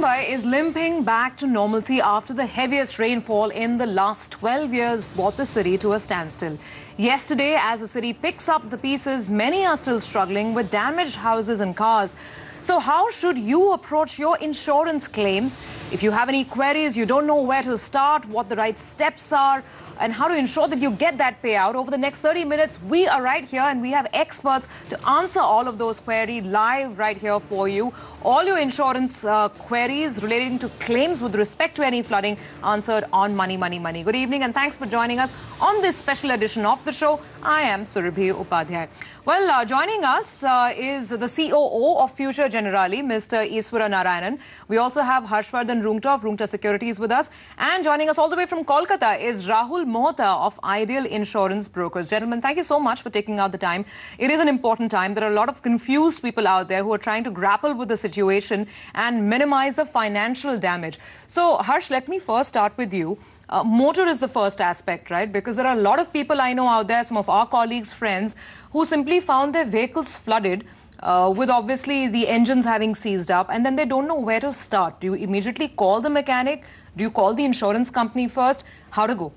Mumbai is limping back to normalcy after the heaviest rainfall in the last 12 years brought the city to a standstill. Yesterday, as the city picks up the pieces, many are still struggling with damaged houses and cars. So how should you approach your insurance claims? If you have any queries, you don't know where to start, what the right steps are, and how to ensure that you get that payout. Over the next 30 minutes, we are right here and we have experts to answer all of those queries live right here for you. All your insurance queries relating to claims with respect to any flooding answered on Money, Money, Money. Good evening and thanks for joining us on this special edition of the show. I am Surabhi Upadhyay. Well, joining us is the COO of Future Generali, Mr. Easwara Narayanan. We also have Harshvardhan Rungta of Rungta Securities with us. And joining us all the way from Kolkata is Rahul Mohta of Ideal Insurance Brokers. Gentlemen, thank you so much for taking out the time. It is an important time. There are a lot of confused people out there who are trying to grapple with the situation and minimize the financial damage. So, Harsh, let me first start with you. Motor is the first aspect, right? Because there are a lot of people I know out there, some of our colleagues, friends, who simply found their vehicles flooded with obviously the engines having seized up, and then they don't know where to start. Do you immediately call the mechanic? Do you call the insurance company first? How to go?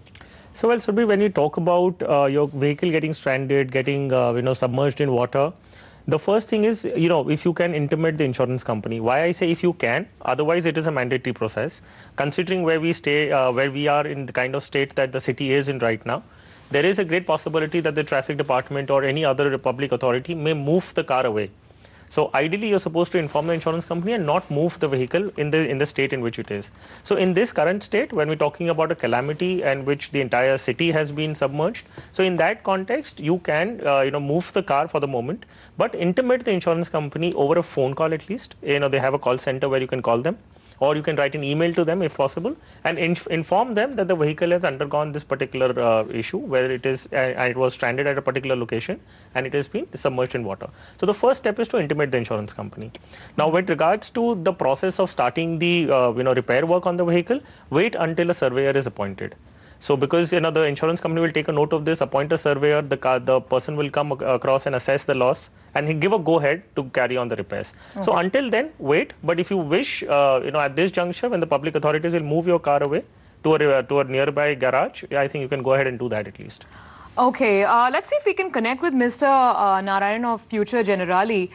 So, well, Surabhi, when you talk about your vehicle getting stranded, getting submerged in water, the first thing is, if you can intimate the insurance company. Why I say if you can, otherwise it is a mandatory process. Considering where we stay, where we are in the kind of state that the city is in right now, there is a great possibility that the traffic department or any other public authority may move the car away. So ideally, you're supposed to inform the insurance company and not move the vehicle in the state in which it is. So in this current state, when we're talking about a calamity and which the entire city has been submerged, so in that context, you can move the car for the moment, but intimate the insurance company over a phone call at least. They have a call center where you can call them, or you can write an email to them if possible and inform them that the vehicle has undergone this particular issue where it is and it was stranded at a particular location and it has been submerged in water. So the first step is to intimate the insurance company. Now, with regards to the process of starting the repair work on the vehicle, wait until a surveyor is appointed. So because the insurance company will take a note of this, appoint a surveyor, the person will come across and assess the loss and he'll give a go-ahead to carry on the repairs. Okay. So until then, wait. But if you wish, at this juncture, when the public authorities will move your car away to a nearby garage, I think you can go ahead and do that at least. Okay, let's see if we can connect with Mr. Narayanan of Future Generali.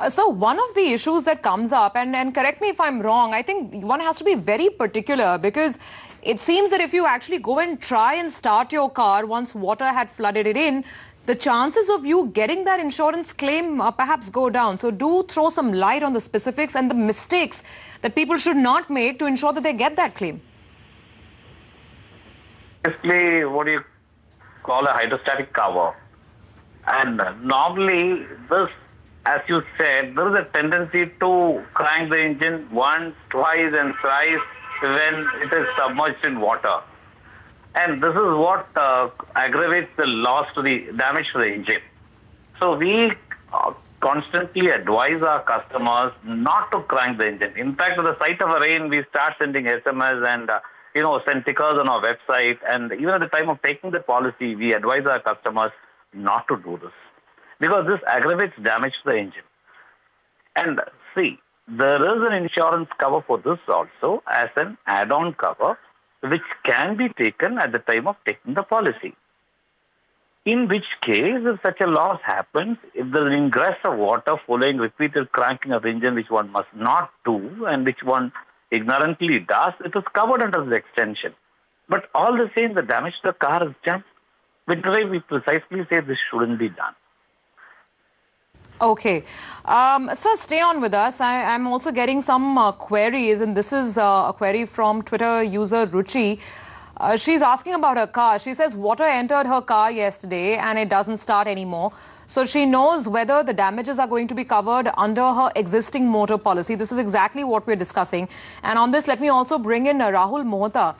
So one of the issues that comes up, and correct me if I'm wrong, I think one has to be very particular because it seems that if you actually go and try and start your car once water had flooded it in, the chances of you getting that insurance claim perhaps go down. So do throw some light on the specifics and the mistakes that people should not make to ensure that they get that claim. Basically, what do you call a hydrostatic cover? And normally this, as you said, there is a tendency to crank the engine once, twice and thrice when it is submerged in water. And this is what aggravates the loss to the damage to the engine. So we constantly advise our customers not to crank the engine. In fact, at the sight of a rain, we start sending SMS and send stickers on our website. And even at the time of taking the policy, we advise our customers not to do this, because this aggravates damage to the engine. And see, there is an insurance cover for this also as an add-on cover, which can be taken at the time of taking the policy. In which case, if such a loss happens, if there is an ingress of water following repeated cranking of the engine, which one must not do and which one ignorantly does, it is covered under the extension. But all the same, the damage to the car is done. Which is why we precisely say this shouldn't be done. Okay. So stay on with us. I'm also getting some queries, and this is a query from Twitter user Ruchi. She's asking about her car. She says water entered her car yesterday and it doesn't start anymore. So she knows whether the damages are going to be covered under her existing motor policy. This is exactly what we're discussing. And on this, let me also bring in Rahul Mohta.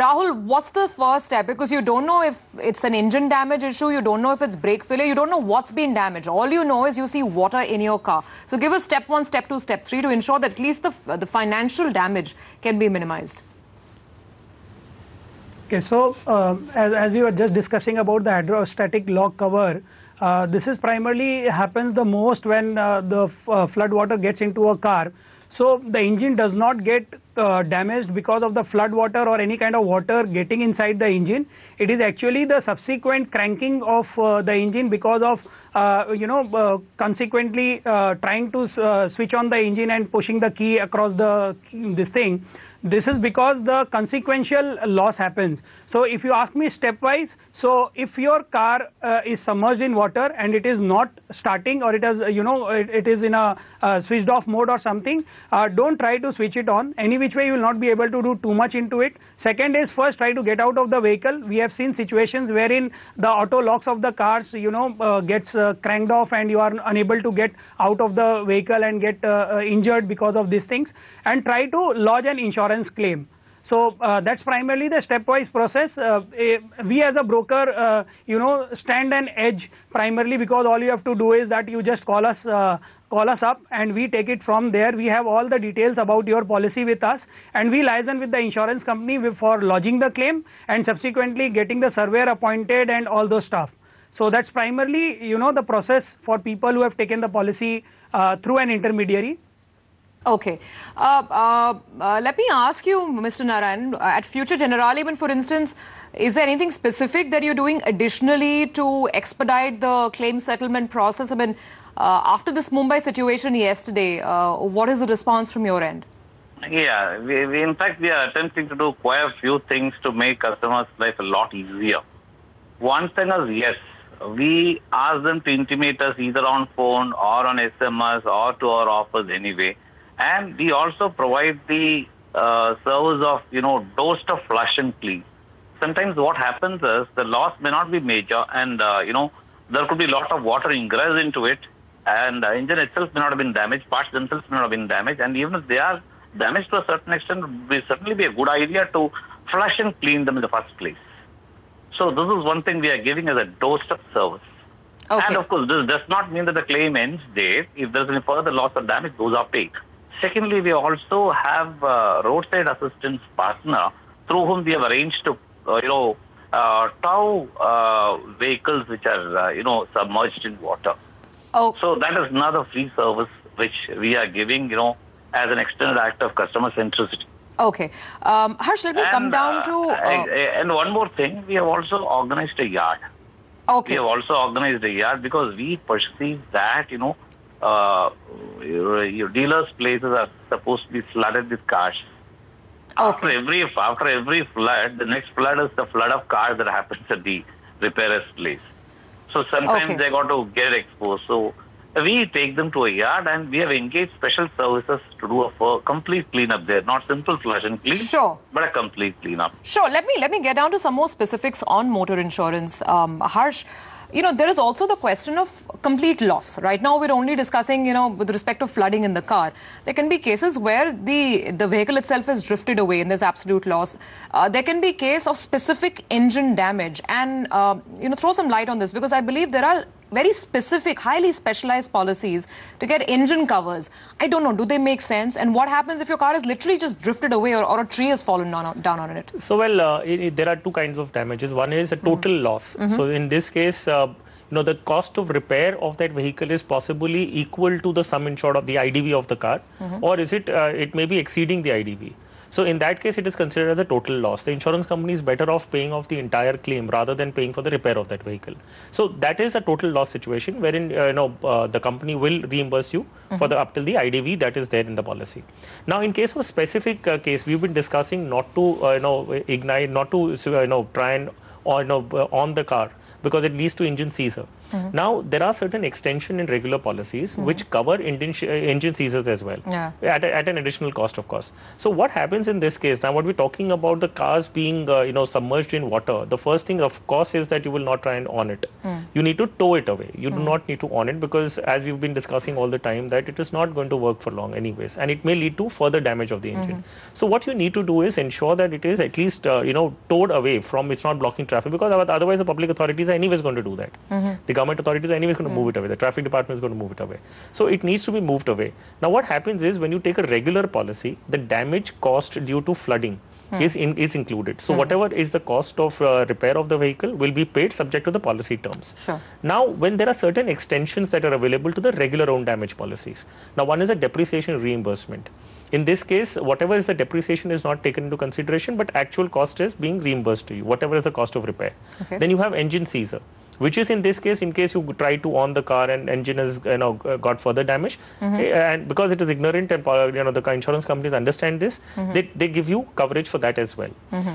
Rahul, what's the first step? Because you don't know if it's an engine damage issue, you don't know if it's brake failure, you don't know what's been damaged. All you know is you see water in your car. So give us step 1, step 2, step 3 to ensure that at least the financial damage can be minimized. Okay, so as we were just discussing about the hydrostatic lock cover, this is primarily happens the most when the flood water gets into a car. So the engine does not get damaged because of the flood water or any kind of water getting inside the engine. It is actually the subsequent cranking of the engine because of consequently trying to switch on the engine and pushing the key across this thing. This is because the consequential loss happens. So if you ask me stepwise, so if your car is submerged in water and it is not starting, or it has it is in a switched off mode or something, don't try to switch it on. Any which way you will not be able to do too much into it. Second is, first try to get out of the vehicle. We have seen situations wherein the auto locks of the cars gets cranked off and you are unable to get out of the vehicle and get injured because of these things, and try to lodge an insurance claim. So that's primarily the stepwise process. We as a broker, stand an edge primarily because all you have to do is that you just call us up and we take it from there. We have all the details about your policy with us, and we liaison with the insurance company for lodging the claim and subsequently getting the surveyor appointed and all those stuff. So that's primarily the process for people who have taken the policy through an intermediary. Okay. Let me ask you, Mr. Narayan, at Future Generali, even for instance, is there anything specific that you're doing additionally to expedite the claim settlement process? I mean, after this Mumbai situation yesterday, what is the response from your end? Yeah, in fact, we are attempting to do quite a few things to make customers' life a lot easier. One thing is, yes, we ask them to intimate us either on phone or on SMS or to our office anyway. And we also provide the service of, doorstep flush and clean. Sometimes what happens is the loss may not be major, and, there could be a lot of water ingress into it, and the engine itself may not have been damaged, parts themselves may not have been damaged, and even if they are damaged to a certain extent, it would certainly be a good idea to flush and clean them in the first place. So this is one thing we are giving as a doorstep service. Okay. And of course, this does not mean that the claim ends there. If there's any further loss or damage, those are paid. Secondly, we also have a roadside assistance partner through whom we have arranged to, tow vehicles which are, submerged in water. Oh. So that is another free service which we are giving, as an extended act of customer centricity. Okay. Harsh, let me come down to... and one more thing, we have also organized a yard. Okay. We have also organized a yard because we perceive that, your dealers' places are supposed to be flooded with cars. Okay. After every flood, the next flood is the flood of cars that happens at the repairer's place. So sometimes they got to get exposed. So we take them to a yard and we have engaged special services to do a complete cleanup there. Not simple flush and clean, but a complete cleanup. Sure. Let me get down to some more specifics on motor insurance. Harsh, there is also the question of complete loss. Right now, we're only discussing, with respect to flooding in the car. There can be cases where the vehicle itself is drifted away and there's absolute loss. There can be a case of specific engine damage. And, throw some light on this, because I believe there are very specific, highly specialized policies to get engine covers. I don't know, do they make sense? And what happens if your car is literally just drifted away or a tree has fallen down on it? So, there are two kinds of damages. One is a total loss. So, in this case, the cost of repair of that vehicle is possibly equal to the sum insured of the IDV of the car, or is it, it may be exceeding the IDV. So in that case, it is considered as a total loss. The insurance company is better off paying off the entire claim rather than paying for the repair of that vehicle. So that is a total loss situation wherein the company will reimburse you for the up till the IDV that is there in the policy. Now, in case of specific case, we've been discussing not to ignite, not to try and on the car, because it leads to engine seizure. Now, there are certain extension in regular policies which cover engine seizures as well, at an additional cost, of course. So what happens in this case? Now, what we're talking about, the cars being submerged in water, the first thing, of course, is that you will not try and on it. You need to tow it away. You do not need to on it, because as we've been discussing all the time, that it is not going to work for long anyways, and it may lead to further damage of the engine. So what you need to do is ensure that it is at least towed away from, it's not blocking traffic, because otherwise the public authorities are anyways going to do that. The government authorities are anyways going to move it away. The traffic department is going to move it away. So it needs to be moved away. Now what happens is, when you take a regular policy, the damage cost due to flooding is included. So whatever is the cost of repair of the vehicle will be paid subject to the policy terms. Sure. Now, when there are certain extensions that are available to the regular own damage policies. Now, one is a depreciation reimbursement. In this case, whatever is the depreciation is not taken into consideration, but actual cost is being reimbursed to you, whatever is the cost of repair. Okay. Then you have engine seizure, which is in this case, in case you try to on the car and engine has got further damage, and because it is ignorant and the insurance companies understand this, they give you coverage for that as well.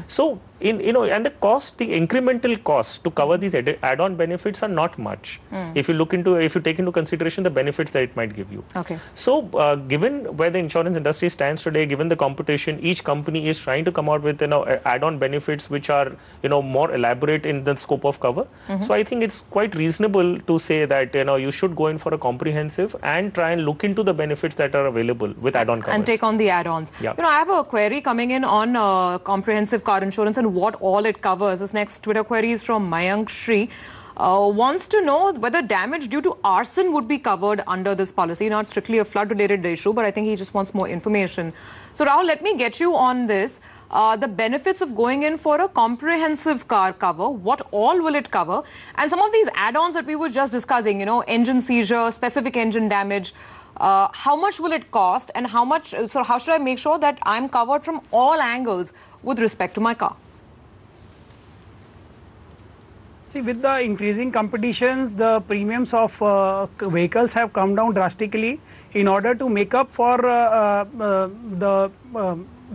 So and the cost, the incremental cost to cover these add-on benefits are not much. If you take into consideration the benefits that it might give you. Okay. So given where the insurance industry stands today, given the competition, each company is trying to come out with add-on benefits which are more elaborate in the scope of cover. So I think it's quite reasonable to say that you should go in for a comprehensive and try and look into the benefits that are available with add-on covers. And take on the add-ons. Yeah. I have a query coming in on comprehensive car insurance and what all it covers. This next Twitter query is from Mayank Shri. Wants to know whether damage due to arson would be covered under this policy. Not strictly a flood-related issue, but I think he just wants more information. So Rahul, let me get you on this. The benefits of going in for a comprehensive car cover, what all will it cover? And some of these add-ons that we were just discussing, engine seizure, specific engine damage, how much will it cost and how should I make sure that I'm covered from all angles with respect to my car? See, with the increasing competitions, the premiums of vehicles have come down drastically. In order to make up for the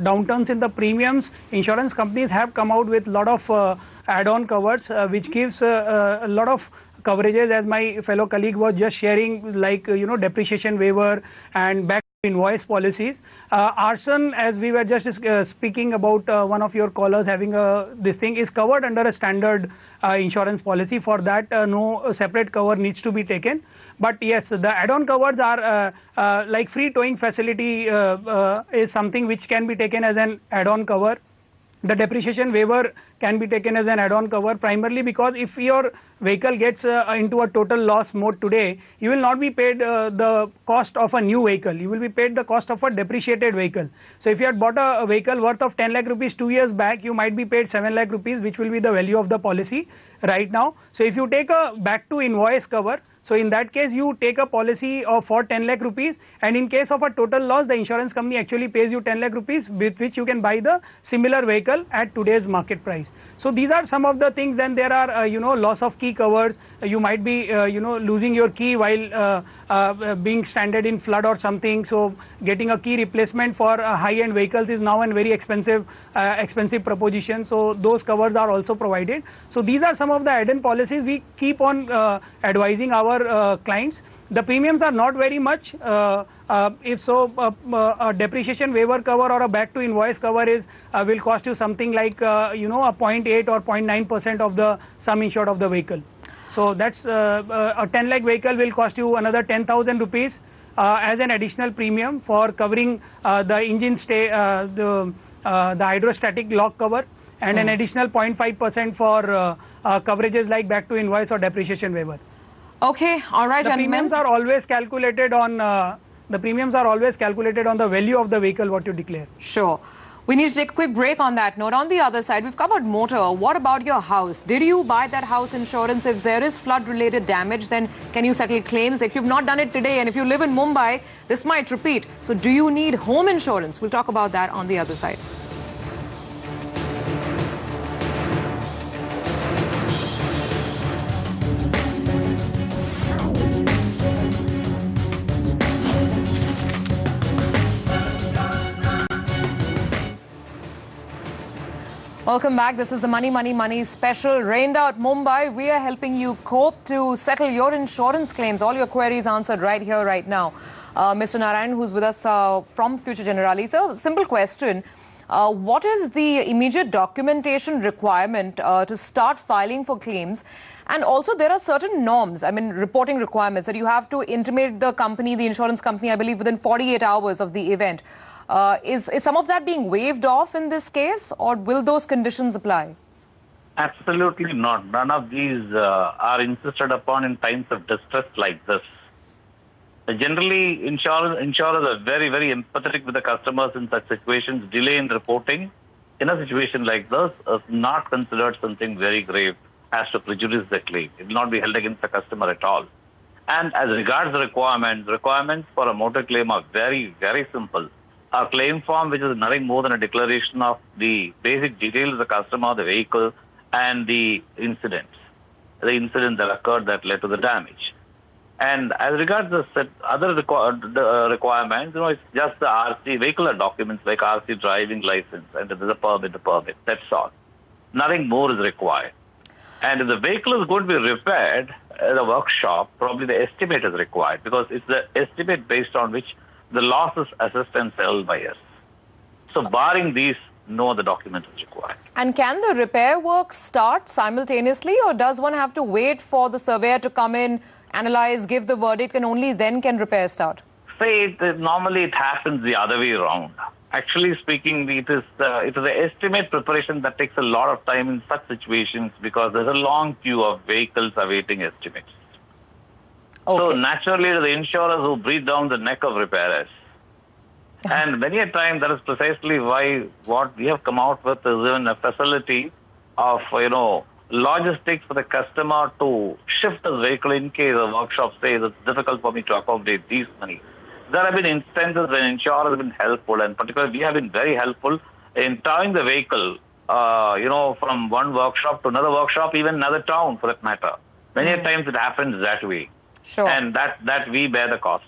downturns in the premiums, insurance companies have come out with a lot of add-on covers, which gives a lot of coverages, as my fellow colleague was just sharing, like depreciation waiver and back invoice policies. Arson, as we were just speaking about, one of your callers having this thing is covered under a standard insurance policy. For that, no separate cover needs to be taken. But yes, the add-on covers are like free towing facility is something which can be taken as an add-on cover. The depreciation waiver can be taken as an add-on cover, primarily because if your vehicle gets into a total loss mode today, you will not be paid the cost of a new vehicle. You will be paid the cost of a depreciated vehicle. So if you had bought a vehicle worth of 10 lakh rupees 2 years back, you might be paid 7 lakh rupees, which will be the value of the policy right now. So if you take a back to invoice cover, so in that case, you take a policy for 10 lakh rupees, and in case of a total loss, the insurance company actually pays you 10 lakh rupees, with which you can buy the similar vehicle at today's market price. So these are some of the things. Then there are loss of key covers. You might be losing your key while being stranded in flood or something. So getting a key replacement for high-end vehicles is now a very expensive proposition. So those covers are also provided. So these are some of the add-on policies. We keep on advising our clients. The premiums are not very much. If so, a depreciation waiver cover or a back to invoice cover will cost you something like a 0.8 or 0.9% of the sum insured of the vehicle. So that's a 10 lakh vehicle will cost you another 10,000 rupees as an additional premium for covering the engine stay, the hydrostatic lock cover, and an additional 0.5% for coverages like back to invoice or depreciation waiver. Okay, all right, gentlemen. Premiums are always calculated on the value of the vehicle what you declare. Sure. We need to take a quick break on that note. On the other side, we've covered motor. What about your house? Did you buy that house insurance? If there is flood-related damage, then can you settle claims? If you've not done it today, and if you live in Mumbai, this might repeat. So do you need home insurance? We'll talk about that on the other side. Welcome back. This is the Money, Money, Money special. Rained out Mumbai. We are helping you cope to settle your insurance claims. All your queries answered right here, right now. Mr. Narayan, who's with us from Future Generali. So, simple question. What is the immediate documentation requirement to start filing for claims? And also, there are certain norms, reporting requirements that you have to intimate the company, the insurance company, I believe, within 48 hours of the event. Is some of that being waived off in this case, or will those conditions apply? Absolutely not. None of these are insisted upon in times of distress like this. Generally, insurers are very, very empathetic with the customers in such situations. Delay in reporting in a situation like this is not considered something very grave as to prejudice the claim. It will not be held against the customer at all. And as regards the requirements for a motor claim are very, very simple. A claim form which is nothing more than a declaration of the basic details of the customer, the vehicle, and the incident that occurred that led to the damage. And as regards the other requirements, it's just the RC vehicular documents like RC driving license and there's a permit, that's all. Nothing more is required. And if the vehicle is going to be repaired at a workshop, probably the estimate is required because it's the estimate based on which the loss is assessed and settled by us. So barring these, no other document is required. And can the repair work start simultaneously, or does one have to wait for the surveyor to come in, analyze, give the verdict, and only then can repair start? Normally it happens the other way around. Actually speaking, it is the estimate preparation that takes a lot of time in such situations because there's a long queue of vehicles awaiting estimates. Okay. So naturally, the insurers who breathe down the neck of repairers. And many a time, that is precisely why what we have come out with is even a facility of, logistics for the customer to shift his vehicle in case a workshop says it's difficult for me to accommodate these money. There have been instances when insurers have been helpful, and particularly we have been very helpful in towing the vehicle, from one workshop to another workshop, even another town for that matter. Many a times it happens that way. Sure. And that we bear the cost.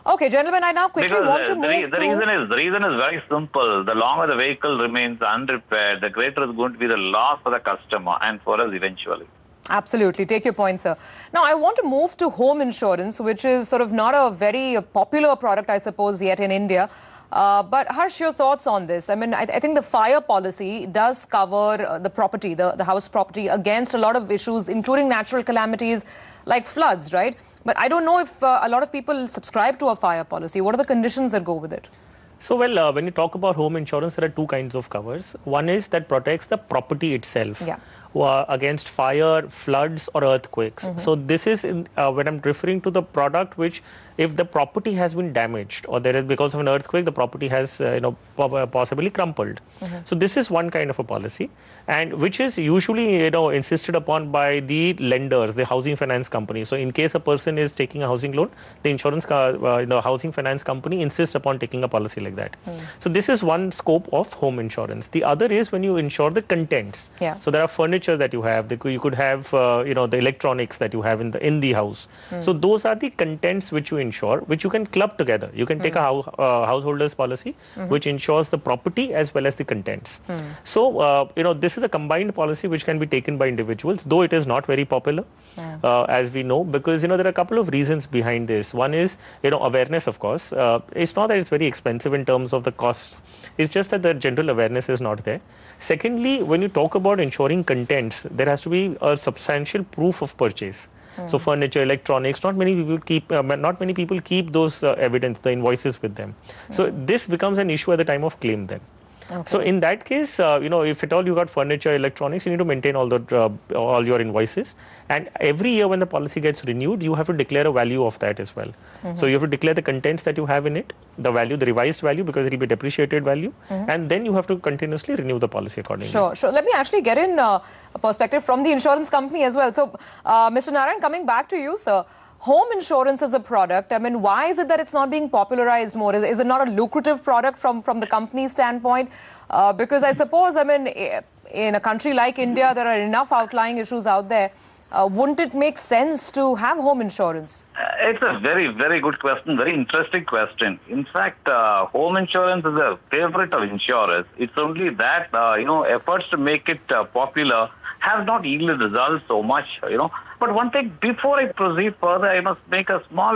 Okay, gentlemen, I now quickly want to move the reason is very simple. The longer the vehicle remains unrepaired, the greater is going to be the loss for the customer and for us eventually. Absolutely. Take your point, sir. Now, I want to move to home insurance, which is sort of not a very popular product, I suppose, yet in India. But Harsh, your thoughts on this? I mean, I think the fire policy does cover the property, the house property, against a lot of issues, including natural calamities like floods, right? But I don't know if a lot of people subscribe to a fire policy. What are the conditions that go with it? So, well, when you talk about home insurance, there are two kinds of covers. One is that protects the property itself against fire, floods or earthquakes. So, this is when I'm referring to the product which, if the property has been damaged or there is because of an earthquake, the property has possibly crumpled. So, this is one kind of a policy, and which is usually insisted upon by the lenders, the housing finance company. So, in case a person is taking a housing loan, the insurance housing finance company insists upon taking a policy like that. So, this is one scope of home insurance. The other is when you insure the contents. So, there are furniture that you have. You could have the electronics that you have in the house. So, those are the contents which you insure, which you can club together. You can take a householder's policy, which insures the property as well as the contents. So, this is a combined policy which can be taken by individuals, though it is not very popular, as we know, because there are a couple of reasons behind this. One is awareness, of course. It's not that it's very expensive in terms of the costs. It's just that the general awareness is not there. Secondly, when you talk about insuring contents, there has to be a substantial proof of purchase. So furniture, electronics, not many people keep those evidence, the invoices with them. So this becomes an issue at the time of claim then. Okay. So in that case, if at all you got furniture, electronics, you need to maintain all your invoices. And every year when the policy gets renewed, you have to declare a value of that as well. So you have to declare the contents that you have in it, the value, the revised value, because it will be depreciated value. And then you have to continuously renew the policy accordingly. Sure. Let me actually get in a perspective from the insurance company as well. So, Mr. Narayan, coming back to you, sir. Home insurance as a product, I mean, why is it that it's not being popularized more? Is it not a lucrative product from the company's standpoint? Because I suppose, I mean, in a country like India, there are enough outlying issues out there. Wouldn't it make sense to have home insurance? It's a very, very good question, very interesting question. In fact, home insurance is a favorite of insurers. It's only that, efforts to make it popular have not yielded results so much, But one thing, before I proceed further, I must make a small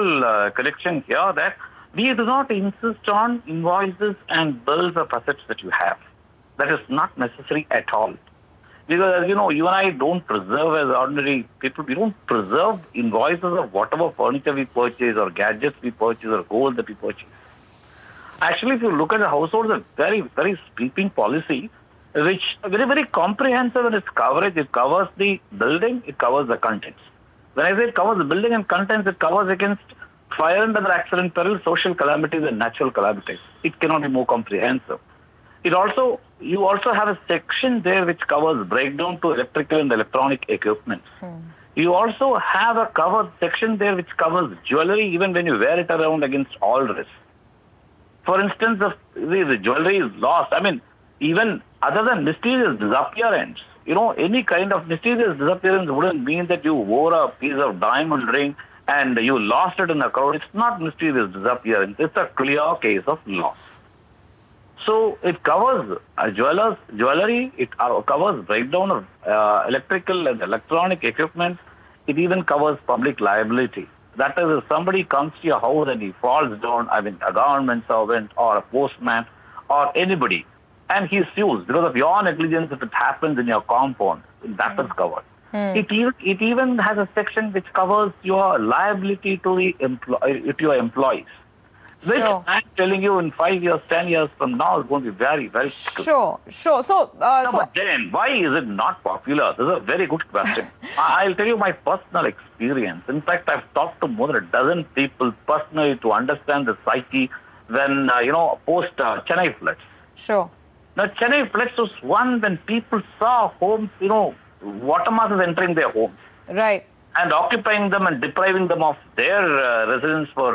correction here that we do not insist on invoices and bills of assets that you have. That is not necessary at all. Because, you and I don't preserve as ordinary people. We don't preserve invoices of whatever furniture we purchase or gadgets we purchase or gold that we purchase. Actually, if you look at the household, it's a very, very sweeping policy, which very, very comprehensive in its coverage. It covers the building, it covers the contents. When I say it covers the building and contents, it covers against fire and other accident perils, social calamities and natural calamities. It cannot be more comprehensive. It also you also have a section there which covers breakdown to electrical and electronic equipment. You also have a covered section there which covers jewelry even when you wear it around against all risks. For instance, if the jewelry is lost, I mean, even other than mysterious disappearance, any kind of mysterious disappearance wouldn't mean that you wore a piece of diamond ring and you lost it in a crowd. It's not mysterious disappearance. It's a clear case of loss. So it covers jewelry, it covers breakdown of electrical and electronic equipment. It even covers public liability. That is, if somebody comes to your house and he falls down, I mean, a government servant or a postman or anybody, and he sues because of your negligence if it happens in your compound, that is covered. It even has a section which covers your liability to your employees. Which I'm telling you, in 5 years, 10 years from now, is going to be very, very difficult. Sure. But then, why is it not popular? This is a very good question. I'll tell you my personal experience. In fact, I've talked to more than a dozen people personally to understand the psyche when, post Chennai floods. Sure. Now, Chennai floods was one when people saw homes, water masses entering their homes. Right. And occupying them and depriving them of their residence for,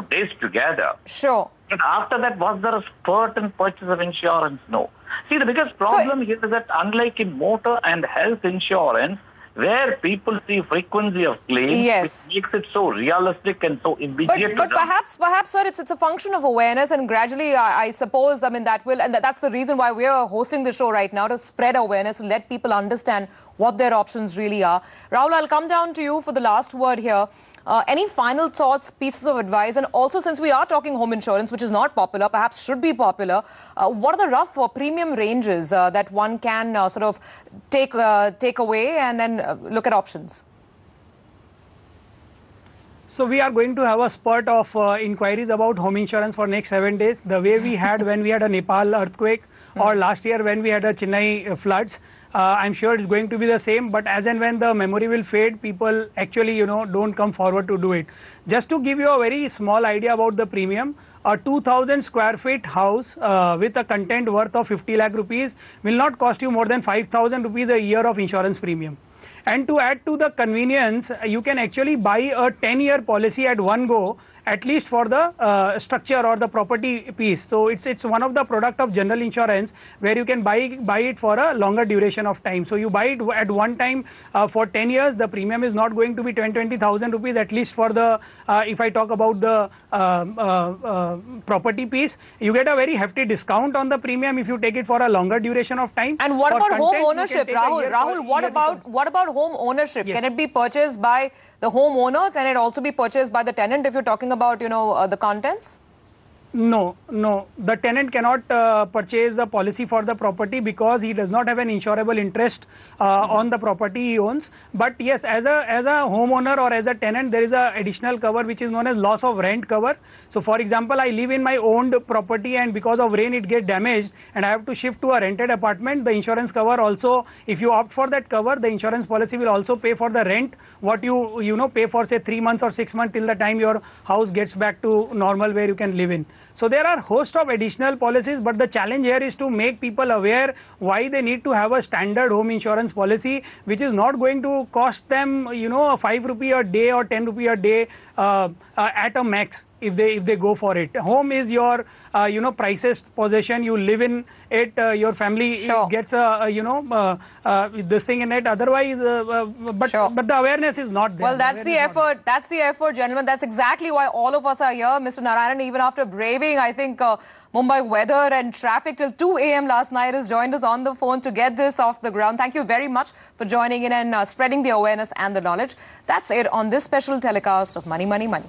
days together. Sure. But after that, was there a spurt in purchase of insurance? No. See, the biggest problem here is that unlike in motor and health insurance, where people see frequency of claims, it makes it so realistic and so immediate. But perhaps, sir, it's a function of awareness, and gradually, I suppose, I mean, that's the reason why we're hosting the show right now, to spread awareness and let people understand what their options really are. Rahul, I'll come down to you for the last word here. Any final thoughts, pieces of advice? And also, since we are talking home insurance, which is not popular, perhaps should be popular, what are the rough premium ranges that one can sort of take away and then look at options? So we are going to have a spurt of inquiries about home insurance for next 7 days, the way we had when we had a Nepal earthquake or last year when we had a Chennai floods. I'm sure it's going to be the same, but as and when the memory will fade, people actually, don't come forward to do it. Just to give you a very small idea about the premium, a 2,000 square feet house with a content worth of 50 lakh rupees will not cost you more than 5,000 rupees a year of insurance premium. And to add to the convenience, you can actually buy a 10-year policy at one go, at least for the structure or the property piece. So it's one of the product of general insurance where you can buy it for a longer duration of time. So you buy it at one time for 10 years. The premium is not going to be 20,000 rupees, at least for the if I talk about the property piece. You get a very hefty discount on the premium if you take it for a longer duration of time. And what about home ownership, Rahul? Rahul, what about home ownership? Yes. Can it be purchased by the homeowner? Can it also be purchased by the tenant if you're talking about, the contents? No. The tenant cannot purchase the policy for the property because he does not have an insurable interest on the property he owns. But yes, as a homeowner or as a tenant, there is a additional cover which is known as loss of rent cover. So for example, I live in my owned property and because of rain it gets damaged and I have to shift to a rented apartment. The insurance cover also, if you opt for that cover, the insurance policy will also pay for the rent what you pay for, say 3 months or 6 months till the time your house gets back to normal where you can live in. So there are a host of additional policies, but the challenge here is to make people aware why they need to have a standard home insurance policy, which is not going to cost them, 5 rupee a day or 10 rupee a day at a max. If they go for it. Home is your priced possession. You live in it. Your family gets this thing in it. Otherwise, but the awareness is not there. Well, that's the effort. That's the effort, gentlemen. That's exactly why all of us are here. Mr. Narayanan, even after braving, I think, Mumbai weather and traffic till 2 a.m. last night, has joined us on the phone to get this off the ground. Thank you very much for joining in and spreading the awareness and the knowledge. That's it on this special telecast of Money, Money, Money.